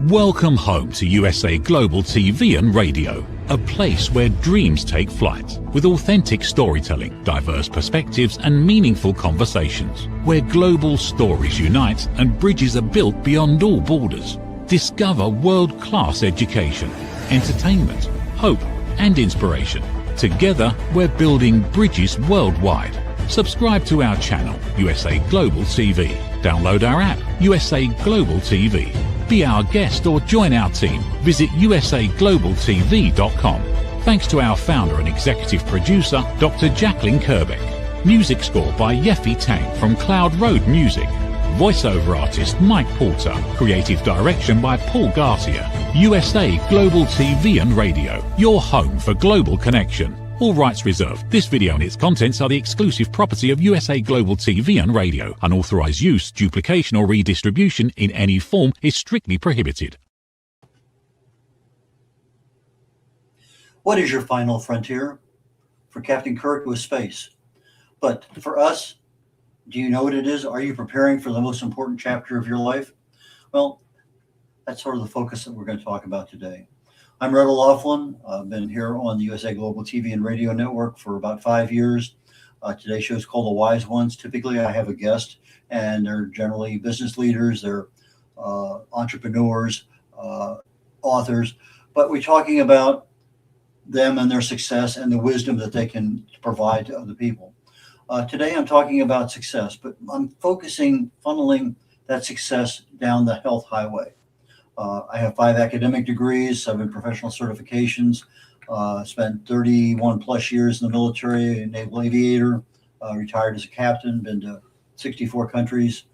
Welcome home to USA Global TV and Radio, a place where dreams take flight, with authentic storytelling, diverse perspectives and meaningful conversations, where global stories unite and bridges are built beyond all borders. Discover world-class education, entertainment, hope and inspiration. Together, we're building bridges worldwide. Subscribe to our channel, USA Global TV. Download our app, USA Global TV. Be our guest or join our team. Visit usaglobaltv.com. Thanks to our founder and executive producer, Dr. Jacalyn Kerbeck. Music score by Yeffy Tang from Cloud Road Music. Voiceover artist Mike Porter. Creative direction by Paul Garcia. USA Global TV and Radio. Your home for global connection. All rights reserved. This video and its contents are the exclusive property of USA Global TV and Radio. Unauthorized use, duplication or redistribution in any form is strictly prohibited. What is your final frontier? For Captain Kirk, it was space. But for us, do you know what it is? Are you preparing for the most important chapter of your life? Well, that's sort of the focus that we're going to talk about today. I'm Red Laughlin. I've been here on the USA Global TV and Radio Network for about 5 years. Today's show is called The Wise Ones. Typically, I have a guest, and they're generally business leaders, they're entrepreneurs, authors, but we're talking about them and their success and the wisdom that they can provide to other people. Today, I'm talking about success, but I'm funneling that success down the health highway. I have 5 academic degrees, 7 professional certifications, spent 31 plus years in the military, a naval aviator, retired as a captain, been to 64 countries,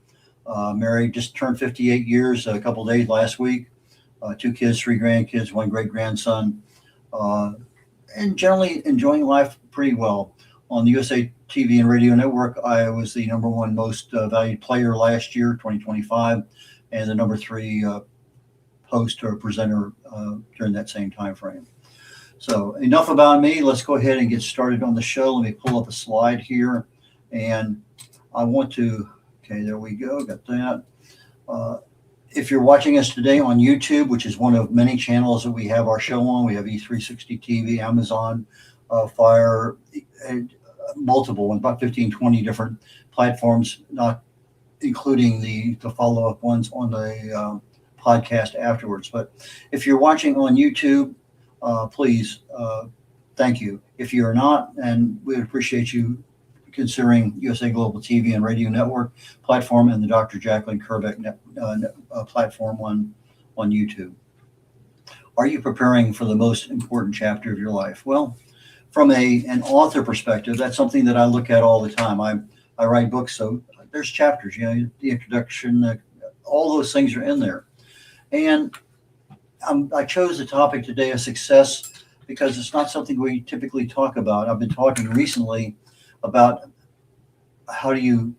married, just turned 58 years a couple of days last week, 2 kids, 3 grandkids, 1 great-grandson, and generally enjoying life pretty well. On the USA TV and Radio Network, I was the #1 most valued player last year, 2025, and the #3 host or presenter during that same time frame. So enough about me. Let's go ahead and get started on the show. Let me pull up a slide here, and I want to, okay, there we go, got that. If you're watching us today on YouTube, which is one of many channels that we have our show on, we have E360 TV, Amazon, Fire, and multiple, about 15, 20 different platforms, not including the follow-up ones on the podcast afterwards. But if you're watching on YouTube, please, thank you. If you're not, and we would appreciate you considering USA Global TV and Radio Network platform and the Dr. Jacalyn Kerbeck platform on YouTube. Are you preparing for the most important chapter of your life? Well, from an author perspective, that's something that I look at all the time. I write books, so there's chapters, the introduction, all those things are in there. And I chose the topic today of success because it's not something we typically talk about. I've been talking recently about how do you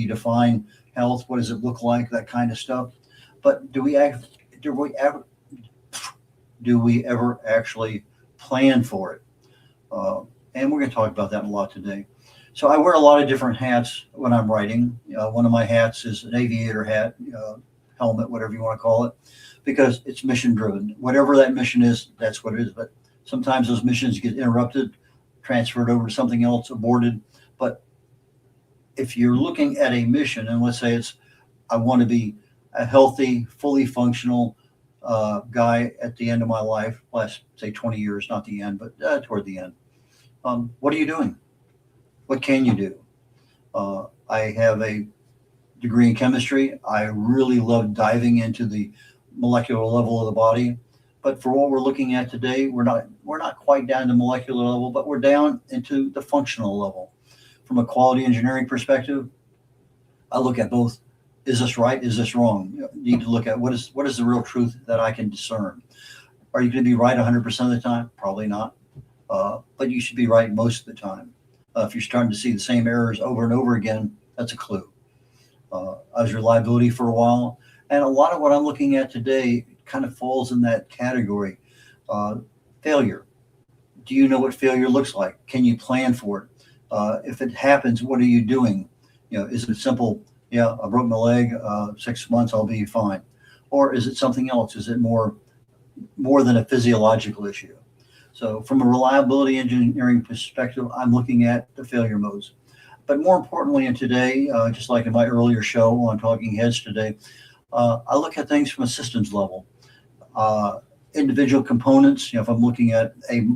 define health? What does it look like? That kind of stuff. But do we ever actually plan for it? And we're going to talk about that a lot today. So I wear a lot of different hats when I'm writing. One of my hats is an aviator hat, helmet, whatever you want to call it, because it's mission driven. Whatever that mission is, that's what it is. But sometimes those missions get interrupted, transferred over to something else, aborted. But if you're looking at a mission, and let's say it's, I want to be a healthy, fully functional guy at the end of my life, last say 20 years, not the end, but toward the end. What are you doing? What can you do? I have a degree in chemistry. I really love diving into the molecular level of the body. But for what we're looking at today, we're not quite down to molecular level, but we're down into the functional level. From a quality engineering perspective, I look at both. Is this right? Is this wrong? You need to look at what is the real truth that I can discern. Are you going to be right 100% of the time? Probably not. But you should be right most of the time. If you're starting to see the same errors over and over again, that's a clue. I was reliability for a while. And a lot of what I'm looking at today kind of falls in that category. Failure. Do you know what failure looks like? Can you plan for it? If it happens, what are you doing? Is it simple? Yeah, I broke my leg, 6 months, I'll be fine. or is it something else? Is it more than a physiological issue? So from a reliability engineering perspective, I'm looking at the failure modes. But more importantly, in today, just like in my earlier show on Talking Heads today, I look at things from a systems level. Individual components, if I'm looking at a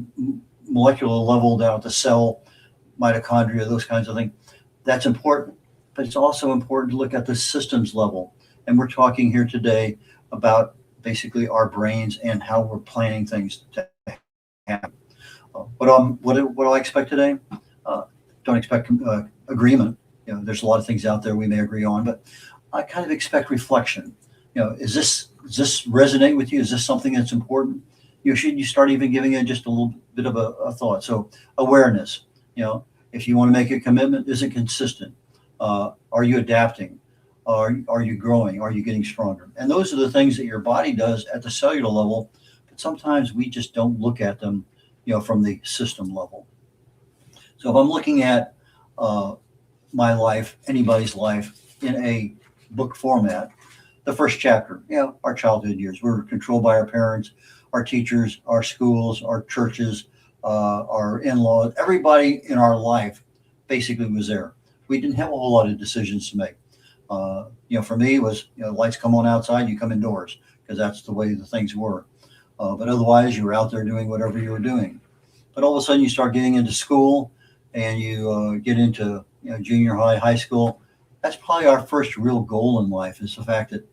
molecular level down at the cell, mitochondria, those kinds of things, that's important. But it's also important to look at the systems level. And we're talking here today about basically our brains and how we're planning things to happen. What do I expect today? Don't expect agreement. There's a lot of things out there we may agree on, but I kind of expect reflection. Does this resonate with you? Is this something that's important? Should you start even giving it just a little bit of a thought? So awareness. If you want to make a commitment, is it consistent? Are you adapting? Are you growing? Are you getting stronger? And those are the things that your body does at the cellular level, but sometimes we just don't look at them, from the system level. So if I'm looking at my life, anybody's life, in a book format, the first chapter, our childhood years, we're controlled by our parents, our teachers, our schools, our churches, our in-laws, everybody in our life basically was there. We didn't have a whole lot of decisions to make. For me, it was, lights come on outside, you come indoors, because that's the way the things were. But otherwise, you were out there doing whatever you were doing. But all of a sudden, you start getting into school, and you get into junior high, high school. That's probably our first real goal in life, is the fact that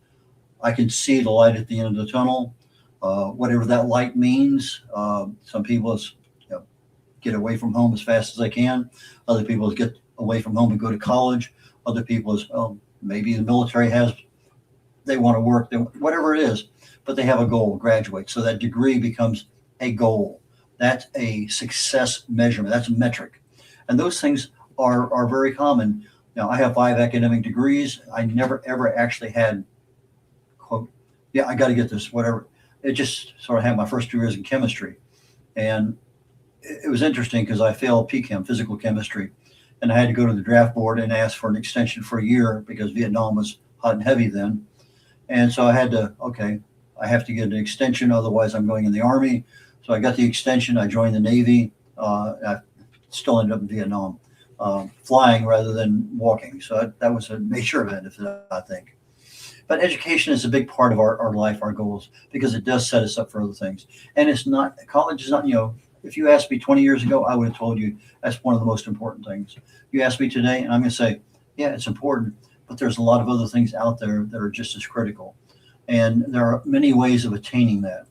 I can see the light at the end of the tunnel, whatever that light means. Some people is get away from home as fast as I can. Other people is get away from home and go to college. Other people is maybe the military they want to work, whatever it is, but they have a goal, graduate. So that degree becomes a goal. That's a success measurement. That's a metric. And those things are very common. Now, I have 5 academic degrees. I never, ever actually had, quote, I got to get this, whatever. It just sort of had my first 2 years in chemistry. And it was interesting because I failed PChem, physical chemistry. And I had to go to the draft board and ask for an extension for a year because Vietnam was hot and heavy then. And so I had to, I have to get an extension, otherwise I'm going in the Army. So I got the extension. I joined the Navy. I still ended up in Vietnam, flying rather than walking. So that was a major event, I think. But education is a big part of our life, our goals, because it does set us up for other things. And it's not, college is not, if you asked me 20 years ago, I would have told you that's one of the most important things. You ask me today, and I'm going to say, yeah, it's important, but there's a lot of other things out there that are just as critical. And there are many ways of attaining that.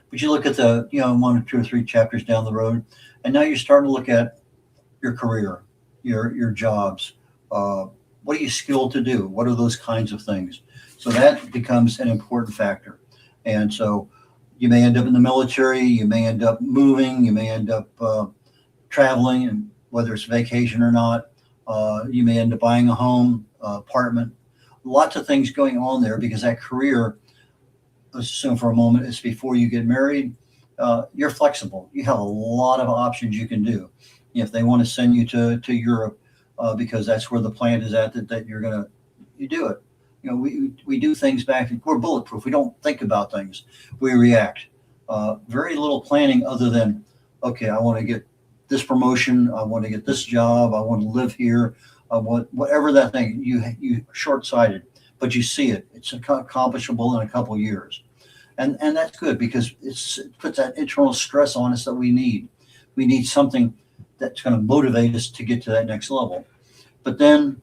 But you look at the, 1 or 2 or 3 chapters down the road, and now you're starting to look at your career, your jobs. What are you skilled to do? What are those kinds of things? So that becomes an important factor. And so you may end up in the military, you may end up moving, you may end up traveling, and whether it's vacation or not, you may end up buying a home, apartment, lots of things going on there, because that career, let's assume for a moment, is before you get married. You're flexible. You have a lot of options you can do. If they want to send you to Europe, because that's where the plant is at, that you do it. We do things back. We're bulletproof. We don't think about things. We react. Very little planning other than, I want to get this promotion. I want to get this job. I want to live here. I want whatever that thing. You short-sighted, but you see it. It's accomplishable in a couple of years, and that's good, because it puts that internal stress on us that we need. We need something that's going to motivate us to get to that next level. But then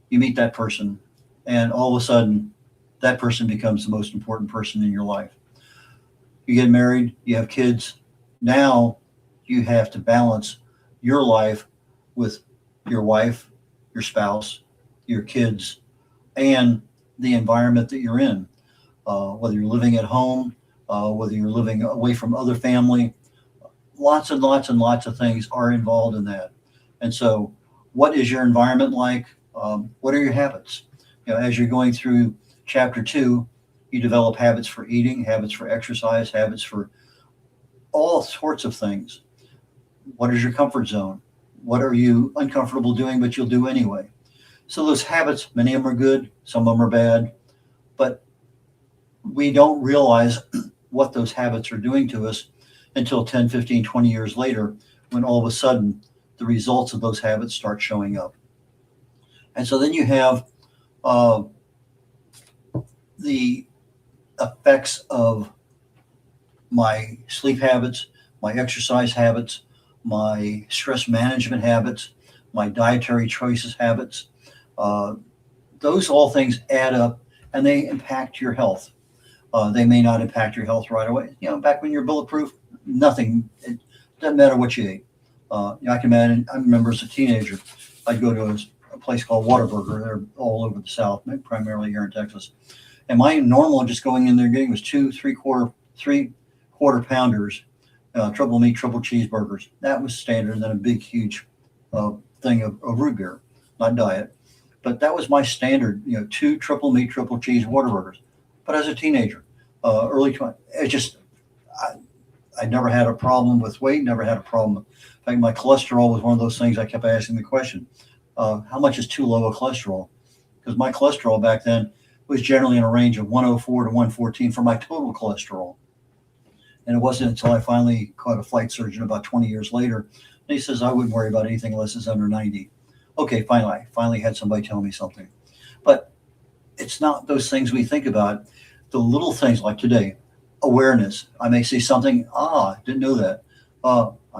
you meet that person, and all of a sudden, that person becomes the most important person in your life. You get married, you have kids. Now you have to balance your life with your wife, your spouse, your kids, and the environment that you're in. Whether you're living at home, whether you're living away from other family, lots and lots and lots of things are involved in that. And so what is your environment like? What are your habits? As you're going through chapter 2, you develop habits for eating, habits for exercise, habits for all sorts of things. What is your comfort zone? What are you uncomfortable doing, but you'll do anyway? So those habits, many of them are good, some of them are bad, but we don't realize what those habits are doing to us until 10, 15, 20 years later, when all of a sudden the results of those habits start showing up. And so then you have the effects of my sleep habits, my exercise habits, my stress management habits, my dietary choices habits. Those all things add up and they impact your health. They may not impact your health right away. Back when you're bulletproof, nothing, it doesn't matter what you ate. I can imagine, I remember as a teenager, I'd go to a place called Whataburger. They're all over the South, primarily here in Texas. And my normal just going in there getting was 2 3/4 pounders, triple meat, triple cheeseburgers. That was standard. And then a big, huge thing of root beer, not diet. But that was my standard, 2 triple meat, triple cheese Whataburgers. But as a teenager, early 20s, I never had a problem with weight, never had a problem. In fact, my cholesterol was one of those things I kept asking the question, how much is too low a cholesterol? Because my cholesterol back then was generally in a range of 104 to 114 for my total cholesterol. And it wasn't until I finally caught a flight surgeon about 20 years later. And he says, I wouldn't worry about anything unless it's under 90. Okay, finally had somebody tell me something. But it's not those things we think about. The little things like today, awareness. I may see something, didn't know that.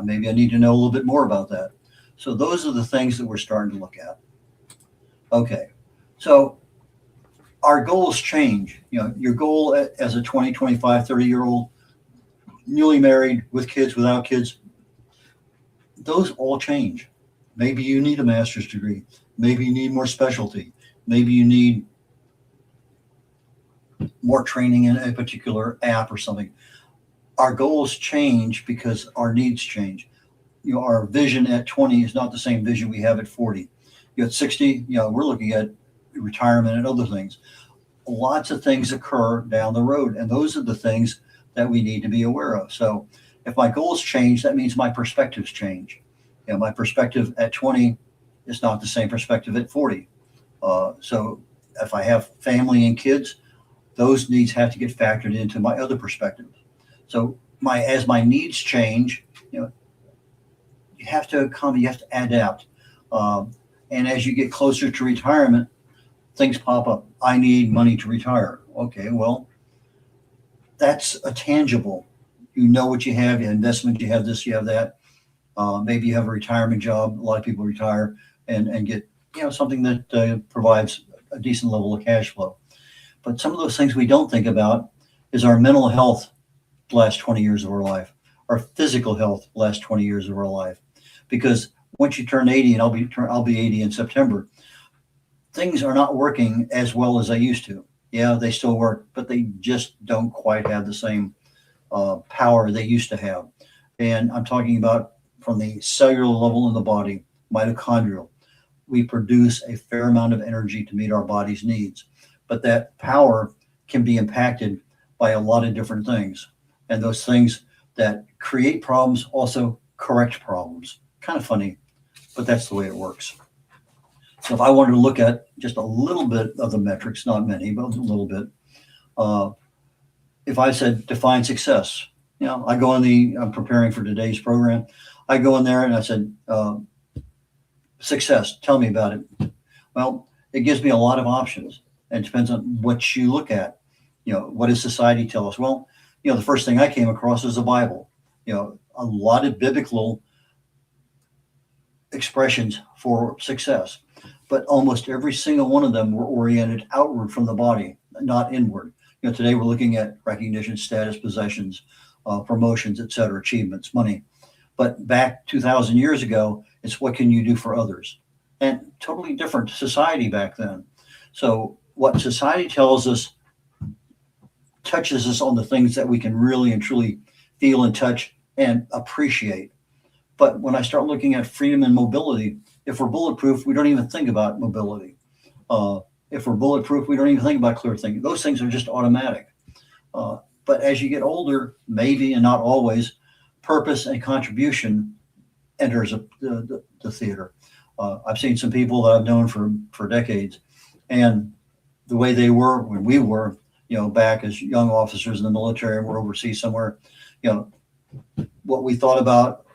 Maybe I need to know a little bit more about that. So those are the things that we're starting to look at. Okay, so our goals change. Your goal as a 20, 25, 30-year-old, newly married, with kids, without kids, those all change. Maybe you need a master's degree. Maybe you need more specialty. Maybe you need more training in a particular app or something. Our goals change because our needs change. Our vision at 20 is not the same vision we have at 40. At 60, we're looking at retirement and other things. Lots of things occur down the road, and those are the things that we need to be aware of. So if my goals change, that means my perspectives change. My perspective at 20 is not the same perspective at 40. So if I have family and kids, those needs have to get factored into my other perspectives. So as my needs change, you have to adapt. And as you get closer to retirement, things pop up. I need money to retire. Okay, well, that's a tangible. You know what you have, investment, you have this, you have that. Maybe you have a retirement job. A lot of people retire and get something that provides a decent level of cash flow. But some of those things we don't think about is our mental health the last 20 years of our life, our physical health the last 20 years of our life. Because once you turn 80, and I'll be 80 in September, things are not working as well as they used to. Yeah, they still work, but they just don't quite have the same power they used to have. And I'm talking about from the cellular level in the body, mitochondrial. We produce a fair amount of energy to meet our body's needs, but that power can be impacted by a lot of different things. And those things that create problems also correct problems. Kind of funny, but that's the way it works. So if I wanted to look at just a little bit of the metrics, not many, but a little bit, if I said define success, I go I'm preparing for today's program. I go in there and I said, success, tell me about it. Well, it gives me a lot of options. And it depends on what you look at. What does society tell us? Well, the first thing I came across is the Bible. A lot of biblical expressions for success, but almost every single one of them were oriented outward from the body, not inward. Today we're looking at recognition, status, possessions, promotions, etc., achievements, money. But back 2,000 years ago, it's what can you do for others? And totally different society back then. So what society tells us touches us on the things that we can really and truly feel and touch and appreciate. But when I start looking at freedom and mobility, if we're bulletproof, we don't even think about mobility. If we're bulletproof, we don't even think about clear thinking. Those things are just automatic. But as you get older, maybe and not always, purpose and contribution enters the theater. I've seen some people that I've known for decades, and the way they were when we were, back as young officers in the military and we're overseas somewhere, what we thought about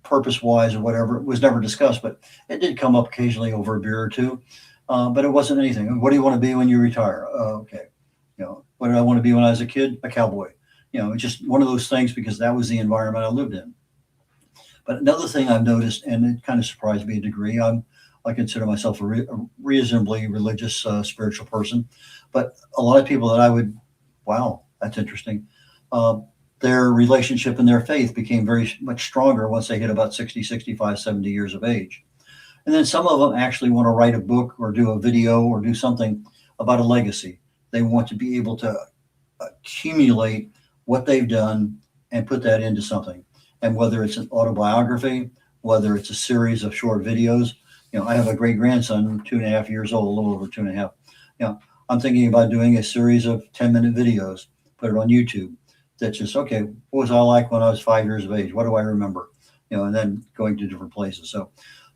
purpose-wise or whatever was never discussed, but it did come up occasionally over a beer or two. But it wasn't anything. What do you want to be when you retire? Okay. What did I want to be when I was a kid? A cowboy. Just one of those things because that was the environment I lived in. But another thing I've noticed, and it kind of surprised me a degree, I consider myself a reasonably religious, spiritual person, but a lot of people that wow, that's interesting. Their relationship and their faith became very much stronger once they hit about 60, 65, 70 years of age. And then some of them actually want to write a book or do a video or do something about a legacy. They want to be able to accumulate what they've done and put that into something. And whether it's an autobiography, whether it's a series of short videos, I have a great grandson, 2.5 years old, a little over 2.5. I'm thinking about doing a series of 10-minute videos, put it on YouTube. That's just, okay, what was I like when I was 5 years of age? What do I remember? And then going to different places. So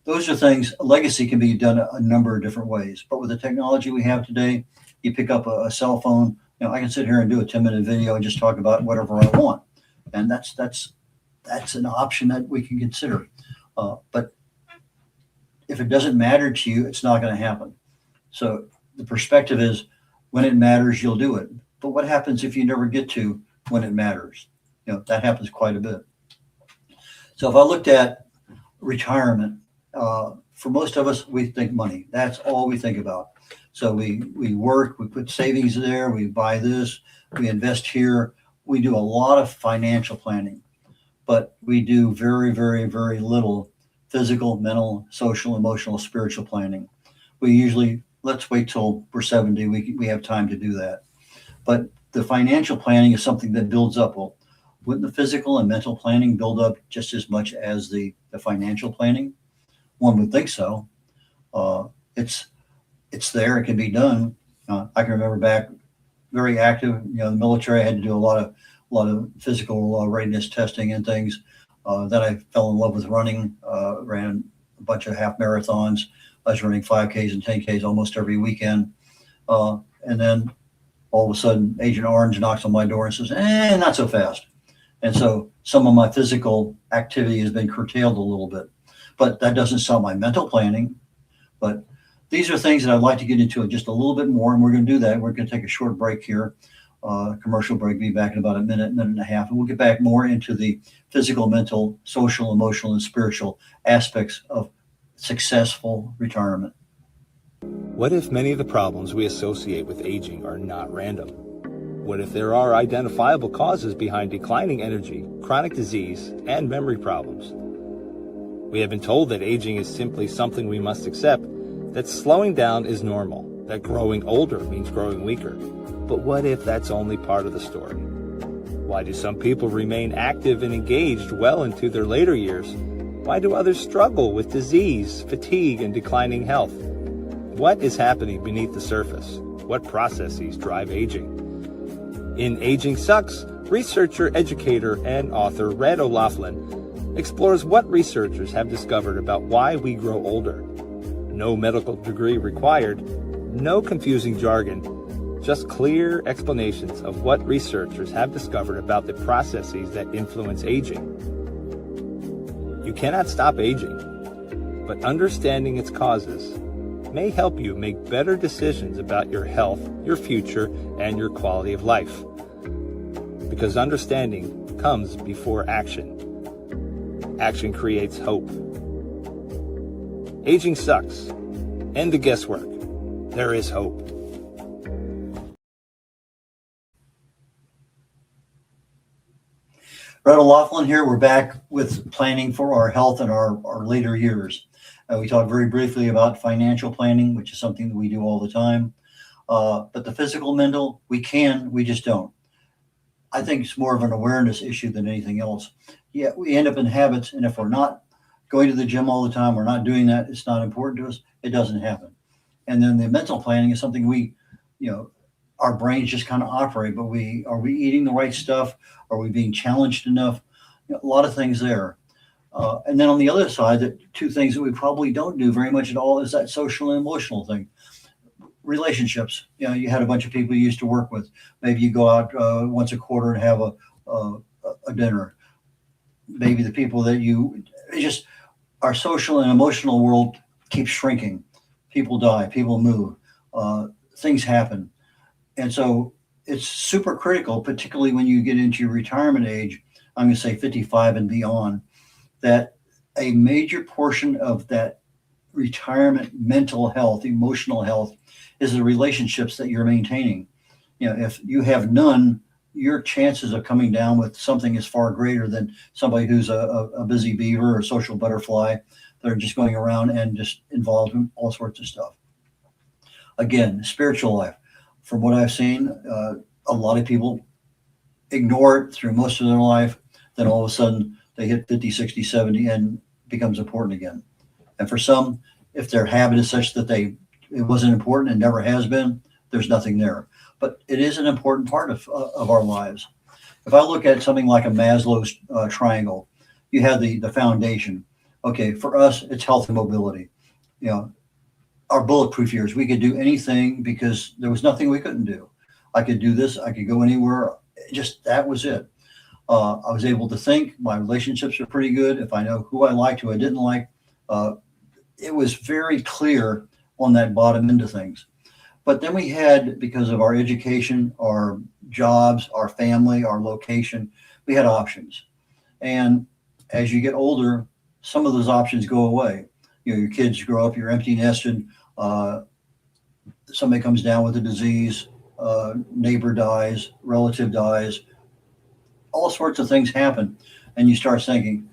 those are things. Legacy can be done a number of different ways. But with the technology we have today, you pick up a cell phone. I can sit here and do a 10-minute video and just talk about whatever I want. And that's an option that we can consider. But if it doesn't matter to you, it's not going to happen. So the perspective is when it matters, you'll do it. But what happens if you never get to when it matters? That happens quite a bit. So if I looked at retirement, for most of us, we think money. That's all we think about. So we work, we put savings there, we buy this, we invest here. We do a lot of financial planning, but we do very, very, very little physical, mental, social, emotional, spiritual planning. We usually, let's wait till we're 70. We have time to do that. But the financial planning is something that builds up. Well, wouldn't the physical and mental planning build up just as much as the financial planning? One would think so. It's there. It can be done. I can remember back, very active. The military. I had to do a lot of physical readiness testing and things. Then I fell in love with running. Ran a bunch of half marathons. I was running 5Ks and 10Ks almost every weekend. And then all of a sudden, Agent Orange knocks on my door and says, not so fast. And so some of my physical activity has been curtailed a little bit. But that doesn't stop my mental planning. But these are things that I'd like to get into just a little bit more, and we're going to do that. We're going to take a short break here, commercial break, be back in about a minute and a half, and we'll get back more into the physical, mental, social, emotional, and spiritual aspects of successful retirement. What if many of the problems we associate with aging are not random? What if there are identifiable causes behind declining energy, chronic disease, and memory problems? We have been told that aging is simply something we must accept, that slowing down is normal, that growing older means growing weaker. But what if that's only part of the story? Why do some people remain active and engaged well into their later years? Why do others struggle with disease, fatigue, and declining health? What is happening beneath the surface? What processes drive aging? In Aging Sucks, researcher, educator, and author Red O'Loughlin explores what researchers have discovered about why we grow older. No medical degree required, no confusing jargon, just clear explanations of what researchers have discovered about the processes that influence aging. You cannot stop aging, but understanding its causes may help you make better decisions about your health, your future, and your quality of life. Because understanding comes before action. Action creates hope. Aging sucks. End the guesswork. There is hope. Red O'Loughlin here. We're back with planning for our health and our later years. We talked very briefly about financial planning, which is something that we do all the time. But the physical, mental, we just don't. I think it's more of an awareness issue than anything else. Yeah, we end up in habits, and if we're not going to the gym all the time, we're not doing that, it's not important to us, it doesn't happen. And then the mental planning is something our brains just kind of operate, but are we eating the right stuff? Are we being challenged enough? A lot of things there. And then on the other side, the two things that we probably don't do very much at all is that social and emotional thing. relationships. You had a bunch of people you used to work with. Maybe you go out once a quarter and have a dinner. Maybe the people that just our social and emotional world keeps shrinking. People die, people move, things happen. And so it's super critical, particularly when you get into your retirement age, I'm going to say 55 and beyond, that a major portion of that retirement mental health, emotional health, is the relationships that you're maintaining. If you have none, your chances of coming down with something is far greater than somebody who's a busy beaver or a social butterfly that are just going around and just involved in all sorts of stuff. Again, spiritual life. From what I've seen, a lot of people ignore it through most of their life. Then all of a sudden they hit 50, 60, 70 and it becomes important again. And for some, if their habit is such that it wasn't important and never has been, there's nothing there. But it is an important part of our lives. If I look at something like a Maslow's triangle, you have the foundation. Okay, for us, it's health and mobility. Our bulletproof years, we could do anything because there was nothing we couldn't do. I could do this. I could go anywhere. Just that was it. I was able to think. My relationships are pretty good. If I know who I liked, who I didn't like, it was very clear on that bottom end of things. But then we had, because of our education, our jobs, our family, our location, we had options. And as you get older, some of those options go away. Your kids grow up, you're empty nested. Somebody comes down with a disease, neighbor dies, relative dies, all sorts of things happen. And you start thinking,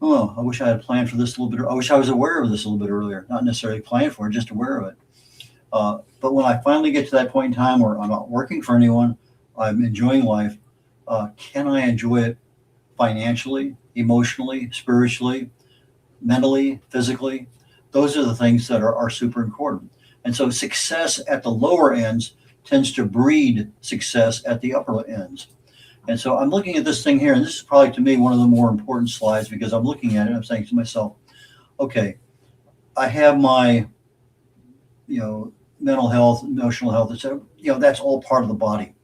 oh, I wish I had planned for this a little bit. I wish I was aware of this a little bit earlier, not necessarily planned for it, just aware of it. But when I finally get to that point in time where I'm not working for anyone, I'm enjoying life, can I enjoy it financially, emotionally, spiritually, mentally, physically? Those are the things that are super important. And so success at the lower ends tends to breed success at the upper ends. And so I'm looking at this thing here, and this is probably to me one of the more important slides, because I'm looking at it and I'm saying to myself, okay, I have my, mental health, emotional health, etc. That's all part of the body.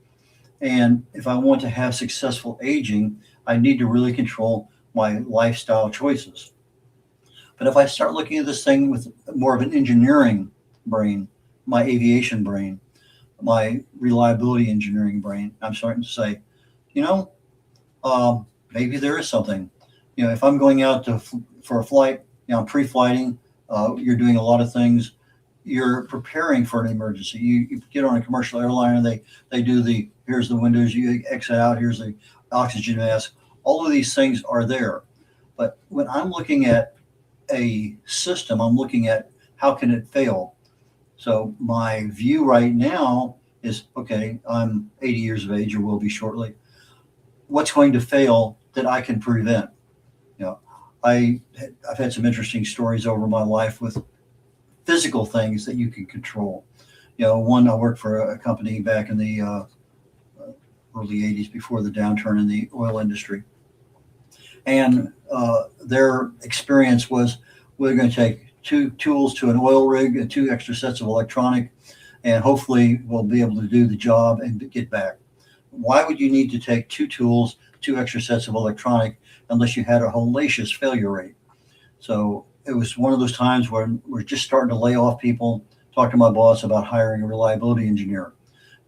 And if I want to have successful aging, I need to really control my lifestyle choices. But if I start looking at this thing with more of an engineering brain, my aviation brain, my reliability engineering brain, I'm starting to say, maybe there is something. If I'm going out for a flight, I'm pre-flighting, you're doing a lot of things. You're preparing for an emergency. You get on a commercial airliner, they do here's the windows, you exit out, here's the oxygen mask. All of these things are there. But when I'm looking at a system, I'm looking at how can it fail. So my view right now is, okay, I'm 80 years of age, or will be shortly. What's going to fail that I can prevent? I've had some interesting stories over my life with physical things that you can control. One, I worked for a company back in the early 80s, before the downturn in the oil industry. And their experience was, we're going to take 2 tools to an oil rig and 2 extra sets of electronic, and hopefully we'll be able to do the job and get back. Why would you need to take 2 tools, 2 extra sets of electronic, unless you had a hellacious failure rate? So it was one of those times where we're just starting to lay off people. Talked to my boss about hiring a reliability engineer.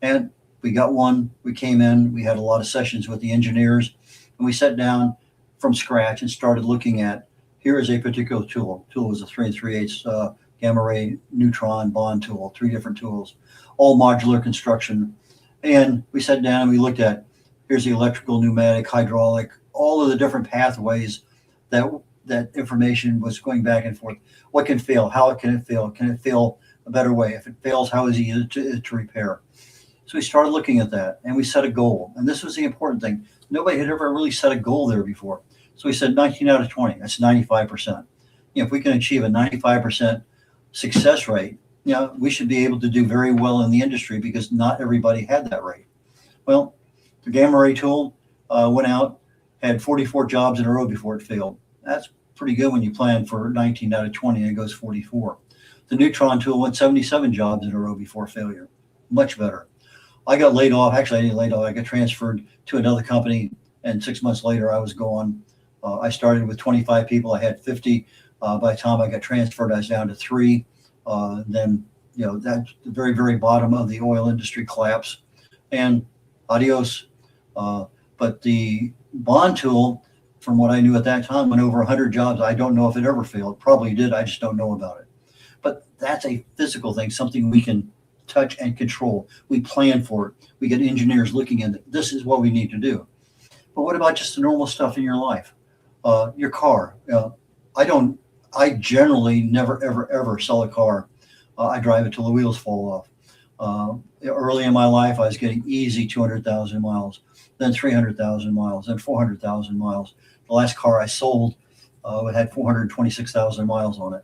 And we got one. We came in, we had a lot of sessions with the engineers, and we sat down from scratch and started looking at, here is a particular tool. Tool was a 3 3/8 gamma ray neutron bond tool, 3 different tools, all modular construction. And we sat down and we looked at, here's the electrical, pneumatic, hydraulic, all of the different pathways that information was going back and forth. What can fail? How can it fail? Can it fail a better way? If it fails, how is it to repair? So we started looking at that, and we set a goal. And this was the important thing. Nobody had ever really set a goal there before. So we said 19 out of 20. That's 95%. If we can achieve a 95% success rate, we should be able to do very well in the industry, because not everybody had that rate. Well, the gamma ray tool went out, had 44 jobs in a row before it failed. That's pretty good when you plan for 19 out of 20 and it goes 44. The neutron tool went 77 jobs in a row before failure. Much better. I got laid off. Actually, I didn't get laid off. I got transferred to another company, and 6 months later, I was gone. I started with 25 people. I had 50. By the time I got transferred, I was down to 3. Then, that's the very, very bottom of the oil industry collapse. And adios. But the bond tool, from what I knew at that time, went over 100 jobs. I don't know if it ever failed. Probably did. I just don't know about it. But that's a physical thing, something we can touch and control. We plan for it. We get engineers looking at it. This is what we need to do. But what about just the normal stuff in your life? Your car. I generally never, ever, ever sell a car. I drive it till the wheels fall off. Early in my life, I was getting easy 200,000 miles, then 300,000 miles, then 400,000 miles. The last car I sold it had 426,000 miles on it.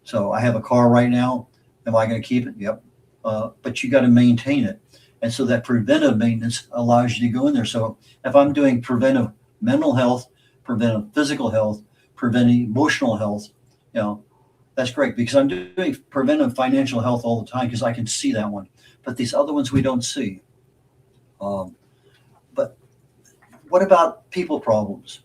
So I have a car right now. Am I going to keep it? Yep. But you got to maintain it. And so that preventive maintenance allows you to go in there. So if I'm doing preventive mental health, preventive physical health, preventive emotional health, that's great, because I'm doing preventive financial health all the time because I can see that one. But these other ones we don't see. But what about people problems?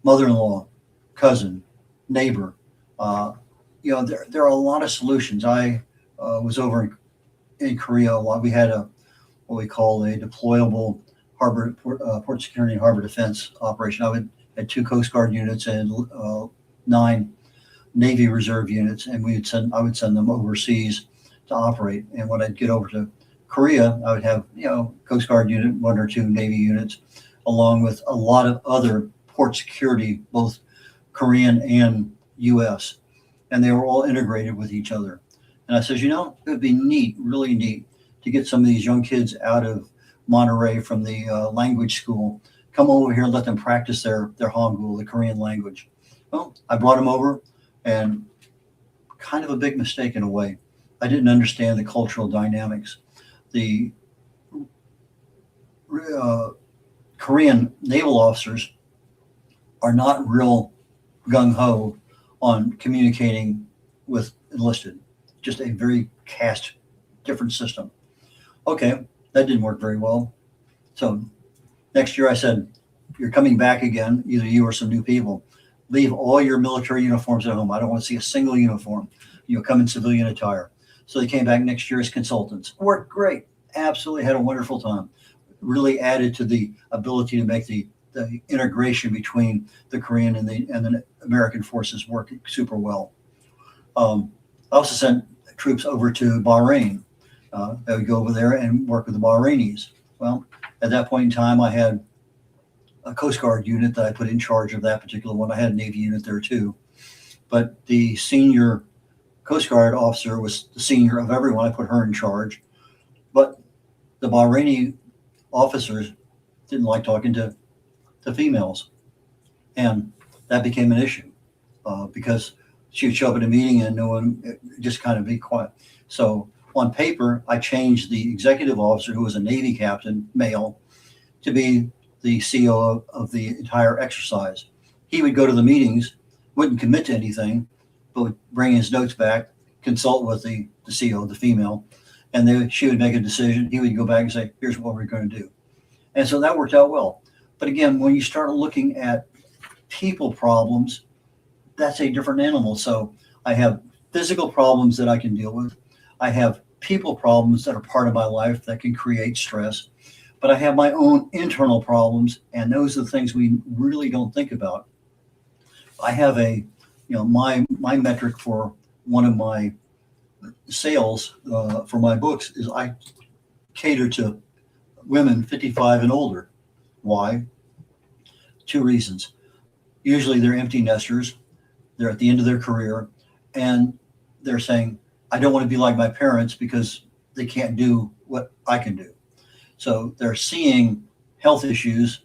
Mother-in-law, cousin, neighbor. There are a lot of solutions. I was over in Korea a lot. We had what we call a deployable harbor port security and harbor defense operation. I had 2 Coast Guard units and 9 Navy Reserve units, and I would send them overseas to operate. And when I'd get over to Korea, I would have Coast Guard unit, 1 or 2 Navy units, along with a lot of other port security, both Korean and U.S. And they were all integrated with each other. And I says, it would be neat, really neat, to get some of these young kids out of Monterey from the language school, come over here and let them practice their Hangul, the Korean language. Well, I brought them over, and kind of a big mistake in a way. I didn't understand the cultural dynamics. The Korean naval officers are not real gung-ho on communicating with enlisted. Just a very caste different system. Okay, that didn't work very well. So next year I said, you're coming back again, either you or some new people. Leave all your military uniforms at home. I don't want to see a single uniform. Come in civilian attire. So they came back next year as consultants. Worked great. Absolutely had a wonderful time. Really added to the ability to make the integration between the Korean and the American forces work super well. I also sent troops over to Bahrain. They would go over there and work with the Bahrainis. Well, at that point in time, I had a Coast Guard unit that I put in charge of that particular one. I had a Navy unit there too. But the senior Coast Guard officer was the senior of everyone. I put her in charge. But the Bahraini officers didn't like talking to females. And that became an issue because she would show up at a meeting and no one, just kind of be quiet. So on paper, I changed the executive officer, who was a Navy captain, male, to be the CEO of the entire exercise. He would go to the meetings, wouldn't commit to anything, but would bring his notes back, consult with the CEO, the female, and she would make a decision. He would go back and say, here's what we're going to do. And so that worked out well. But again, when you start looking at people problems, that's a different animal. So I have physical problems that I can deal with. I have people problems that are part of my life that can create stress. But I have my own internal problems, and those are the things we really don't think about. I have my metric for one of my sales for my books is I cater to women 55 and older. Why? 2 reasons. Usually they're empty nesters. They're at the end of their career, and they're saying, I don't want to be like my parents because they can't do what I can do. So they're seeing health issues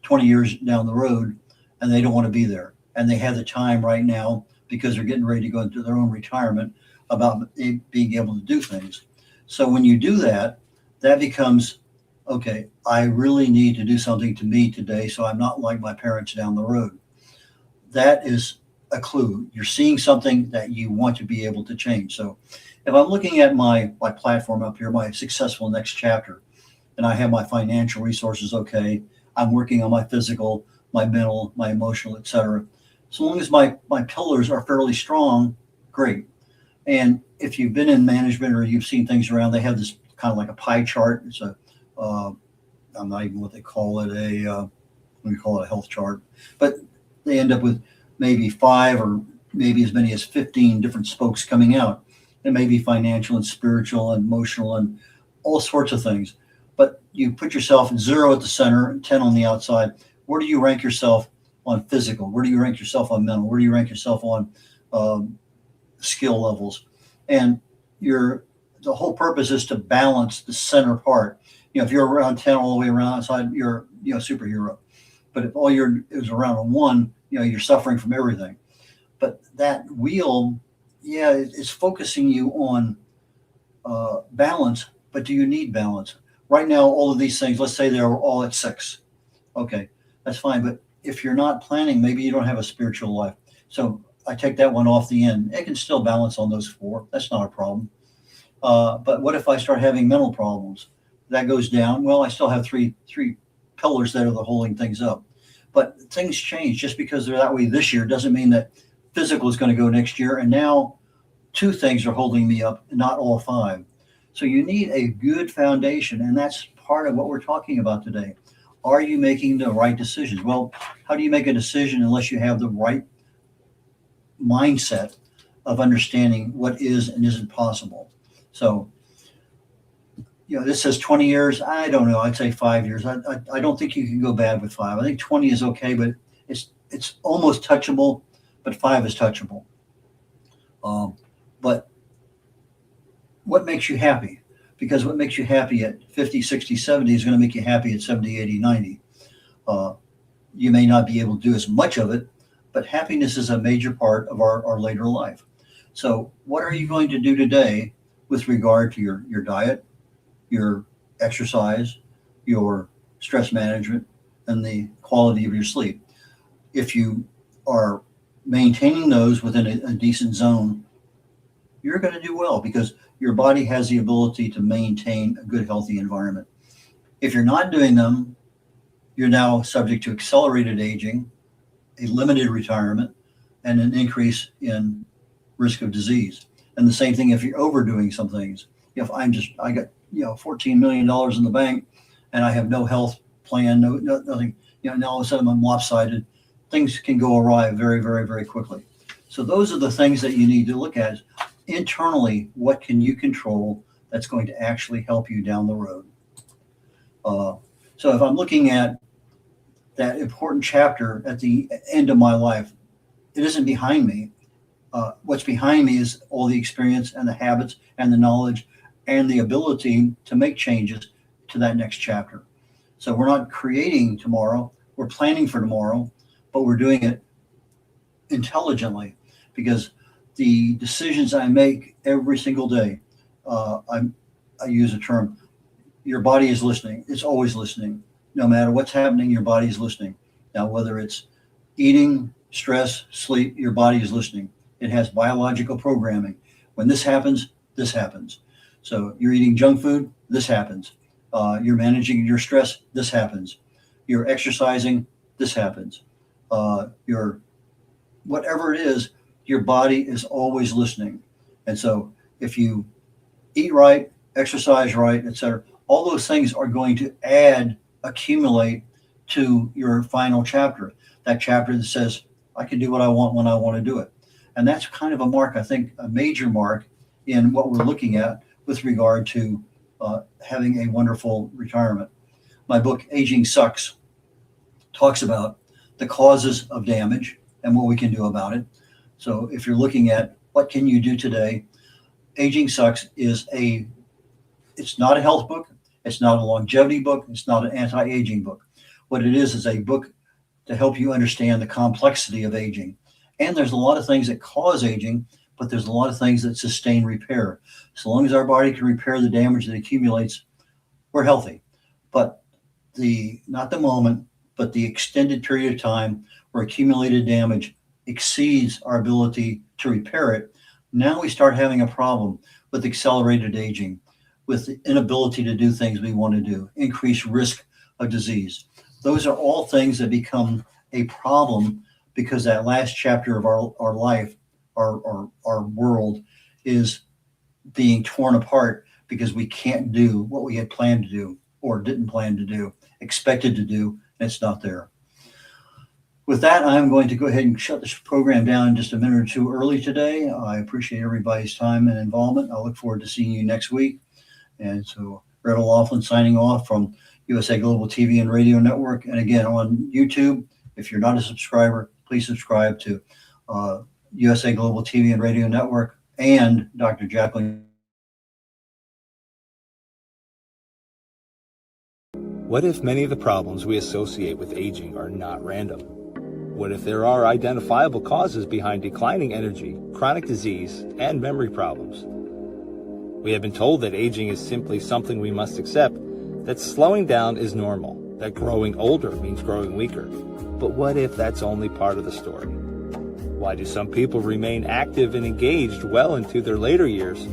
20 years down the road, and they don't want to be there. And they have the time right now because they're getting ready to go into their own retirement about being able to do things. So when you do that, that becomes, okay, I really need to do something to me today so I'm not like my parents down the road. That is a clue. You're seeing something that you want to be able to change. So if I'm looking at my platform up here, my successful next chapter, and I have my financial resources okay, I'm working on my physical, my mental, my emotional, etc. So long as my pillars are fairly strong, great. And if you've been in management or you've seen things around, they have this kind of like a pie chart. It's a I'm not even what they call it, we call it a health chart, but they end up with maybe 5 or maybe as many as 15 different spokes coming out. It may be financial and spiritual and emotional and all sorts of things. But you put yourself in 0 at the center, 10 on the outside. Where do you rank yourself on physical? Where do you rank yourself on mental? Where do you rank yourself on skill levels? And the whole purpose is to balance the center part. If you're around 10 all the way around outside, you're a superhero. But if all is around a 1, you're suffering from everything. But that wheel, it's focusing you on balance. But do you need balance? Right now, all of these things, let's say they're all at 6. Okay, that's fine. But if you're not planning, maybe you don't have a spiritual life. So I take that one off the end. It can still balance on those 4. That's not a problem. But what if I start having mental problems? That goes down. Well, I still have three pillars that are holding things up. But things change. Just because they're that way this year doesn't mean that physical is going to go next year. And now 2 things are holding me up, not all 5. So you need a good foundation. And that's part of what we're talking about today. Are you making the right decisions? Well, how do you make a decision unless you have the right mindset of understanding what is and isn't possible? So, this says 20 years. I don't know. I'd say 5 years. I don't think you can go bad with 5. I think 20 is okay, but it's almost touchable, but 5 is touchable. But what makes you happy? Because what makes you happy at 50, 60, 70 is going to make you happy at 70, 80, 90. You may not be able to do as much of it, but happiness is a major part of our later life. So what are you going to do today with regard to your diet, your exercise, your stress management, and the quality of your sleep? If you are maintaining those within a decent zone, you're going to do well because your body has the ability to maintain a good, healthy environment. If you're not doing them, you're now subject to accelerated aging, a limited retirement, and an increase in risk of disease. And the same thing if you're overdoing some things. If I got $14 million in the bank and I have no health plan, nothing, now all of a sudden I'm lopsided, things can go awry very, very, very quickly. So those are the things that you need to look at. Internally, what can you control that's going to actually help you down the road? So if I'm looking at that important chapter at the end of my life, it isn't behind me. What's behind me is all the experience and the habits and the knowledge and the ability to make changes to that next chapter. So we're not creating tomorrow, we're planning for tomorrow, but we're doing it intelligently because the decisions I make every single day, I use a term, your body is listening. It's always listening. No matter what's happening, your body is listening. Now, whether it's eating, stress, sleep, your body is listening. It has biological programming. When this happens, this happens. So you're eating junk food, this happens. You're managing your stress, this happens. You're exercising, this happens. You're whatever it is, your body is always listening. And so if you eat right, exercise right, etc., all those things are going to accumulate to your final chapter. That chapter that says, I can do what I want when I want to do it. And that's kind of a mark, I think, a major mark in what we're looking at with regard to having a wonderful retirement. My book, Aging Sucks, talks about the causes of damage and what we can do about it. So if you're looking at what can you do today, Aging Sucks it's not a health book. It's not a longevity book. It's not an anti-aging book. What it is a book to help you understand the complexity of aging. And there's a lot of things that cause aging, but there's a lot of things that sustain repair. So long as our body can repair the damage that accumulates, we're healthy. But not the moment, but the extended period of time where accumulated damage exceeds our ability to repair it, now we start having a problem with accelerated aging, with the inability to do things we want to do, increased risk of disease. Those are all things that become a problem because that last chapter of our life, our world, is being torn apart because we can't do what we had planned to do or didn't plan to do, expected to do, and it's not there. With that, I'm going to go ahead and shut this program down just a minute or two early today. I appreciate everybody's time and involvement. I look forward to seeing you next week. And so, Red O'Loughlin signing off from USA Global TV and Radio Network. And again, on YouTube, if you're not a subscriber, please subscribe to USA Global TV and Radio Network and Dr. Jacalyn. What if many of the problems we associate with aging are not random? What if there are identifiable causes behind declining energy, chronic disease, and memory problems? We have been told that aging is simply something we must accept, that slowing down is normal, that growing older means growing weaker. But what if that's only part of the story? Why do some people remain active and engaged well into their later years?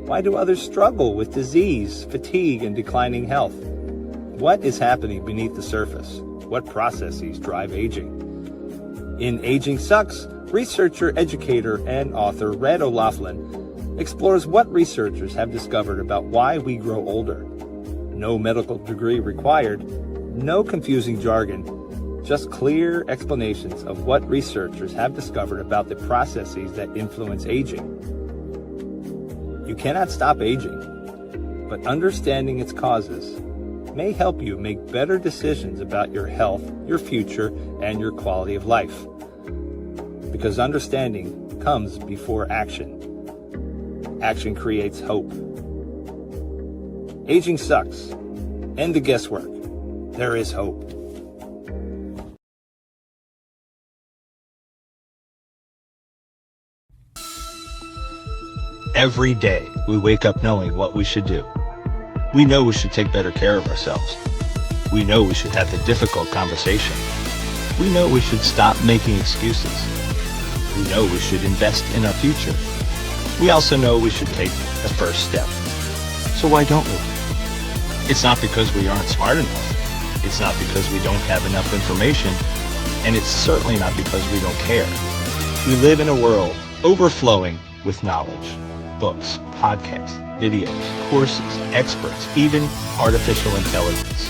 Why do others struggle with disease, fatigue, and declining health? What is happening beneath the surface? What processes drive aging? In Aging Sucks, researcher, educator, and author Red O'Loughlin explores what researchers have discovered about why we grow older. No medical degree required, no confusing jargon, just clear explanations of what researchers have discovered about the processes that influence aging. You cannot stop aging, but understanding its causes may help you make better decisions about your health, your future, and your quality of life. Because understanding comes before action. Action creates hope. Aging sucks. End the guesswork. There is hope. Every day, we wake up knowing what we should do. We know we should take better care of ourselves. We know we should have the difficult conversation. We know we should stop making excuses. We know we should invest in our future. We also know we should take the first step. So why don't we? It's not because we aren't smart enough. It's not because we don't have enough information. And it's certainly not because we don't care. We live in a world overflowing with knowledge. Books, podcasts, videos, courses, experts, even artificial intelligence.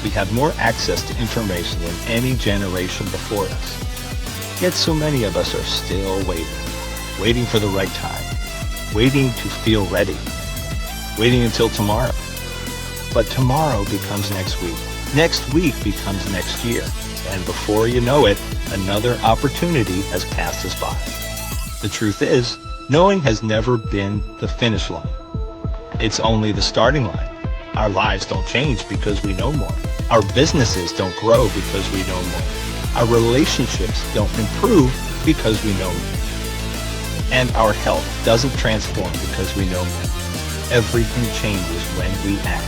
We have more access to information than any generation before us. Yet so many of us are still waiting for the right time, waiting to feel ready, waiting until tomorrow. But tomorrow becomes next week becomes next year, and before you know it, another opportunity has passed us by. The truth is, knowing has never been the finish line. It's only the starting line. Our lives don't change because we know more. Our businesses don't grow because we know more. Our relationships don't improve because we know more. And our health doesn't transform because we know more. Everything changes when we act.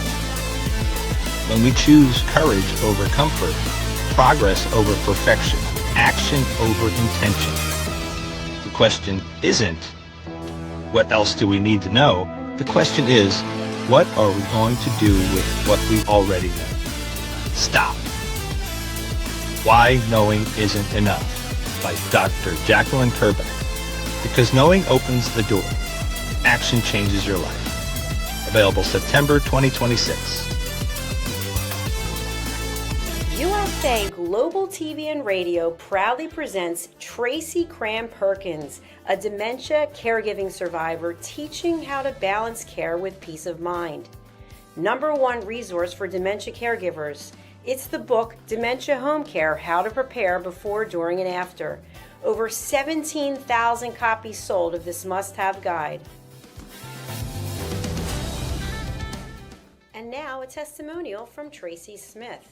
When we choose courage over comfort, progress over perfection, action over intention. The question isn't, what else do we need to know? The question is, what are we going to do with what we already know? Stop. Why Knowing Isn't Enough by Dr. Jacalyn Kerbeck. Because knowing opens the door. Action changes your life. Available September 2026. USA Global TV and Radio proudly presents Tracy Cram-Perkins, a dementia caregiving survivor teaching how to balance care with peace of mind. #1 resource for dementia caregivers. It's the book Dementia Home Care: How to Prepare Before, During, and After. Over 17,000 copies sold of this must-have guide. And now a testimonial from Tracy Smith.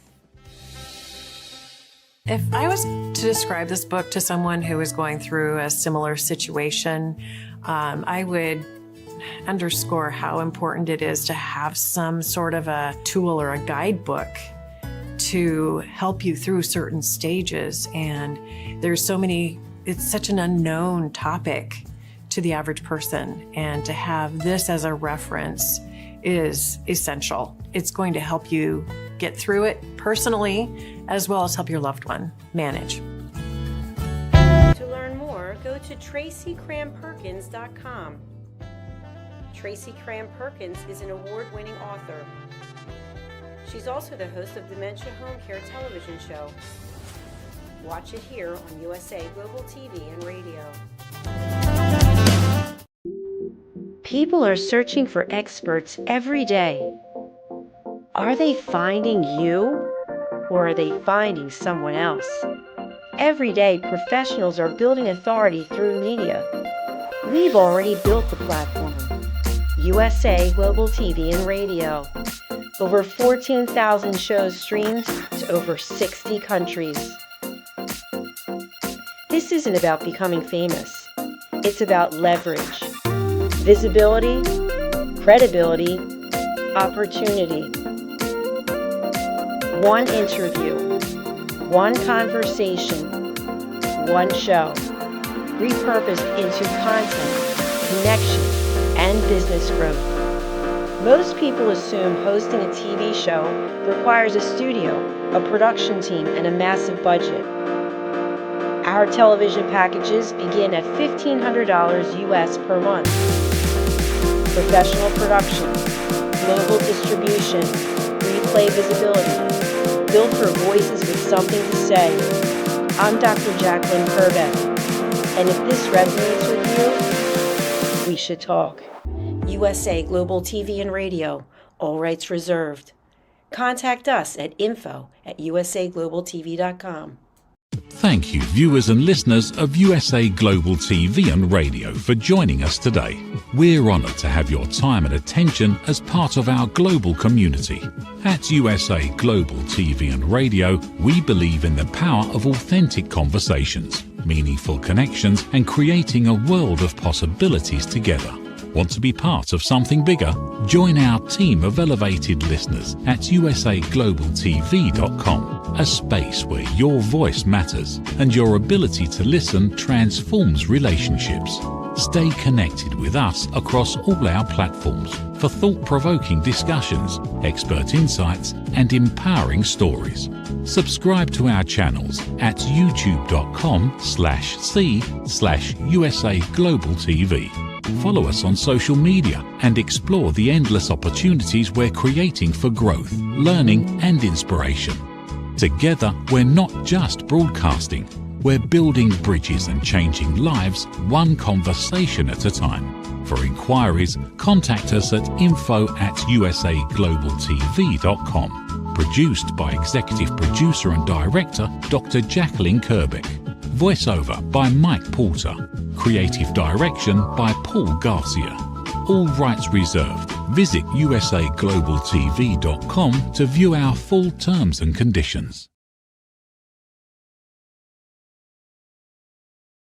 If I was to describe this book to someone who is going through a similar situation, I would underscore how important it is to have some sort of a tool or a guidebook to help you through certain stages. And there's so many, it's such an unknown topic to the average person. And to have this as a reference is essential. It's going to help you get through it personally, as well as help your loved one manage. To learn more, go to TracyCranPerkins.com. Tracy Cran Perkins is an award-winning author. She's also the host of Dementia Home Care television show. Watch it here on USA Global TV and Radio. People are searching for experts every day. Are they finding you, or are they finding someone else? Every day, professionals are building authority through media. We've already built the platform. USA Global TV and Radio. Over 14,000 shows streamed to over 60 countries. This isn't about becoming famous. It's about leverage, visibility, credibility, opportunity. One interview, one conversation, one show, repurposed into content, connection, and business growth. Most people assume hosting a TV show requires a studio, a production team, and a massive budget. Our television packages begin at $1,500 US per month. Professional production, global distribution, replay visibility, built for voices with something to say. I'm Dr. Jacalyn Kerbeck, and if this resonates with you, we should talk. USA Global TV and Radio, all rights reserved. Contact us at info@usaglobaltv.com. Thank you, viewers and listeners of USA Global TV and Radio, for joining us today. We're honoured to have your time and attention as part of our global community. At USA Global TV and Radio, we believe in the power of authentic conversations, meaningful connections, and creating a world of possibilities together. Want to be part of something bigger? Join our team of elevated listeners at usaglobaltv.com, a space where your voice matters and your ability to listen transforms relationships. Stay connected with us across all our platforms for thought-provoking discussions, expert insights, and empowering stories. Subscribe to our channels at youtube.com/c/USAGlobalTV. Follow us on social media and explore the endless opportunities we're creating for growth, learning, and inspiration. Together, we're not just broadcasting, we're building bridges and changing lives one conversation at a time. For inquiries, contact us at info@usaglobaltv.com. Produced by Executive Producer and Director Dr. Jacalyn Kerbeck. Voiceover by Mike Porter. Creative direction by Paul Garcia. All rights reserved. Visit usaglobaltv.com to view our full terms and conditions.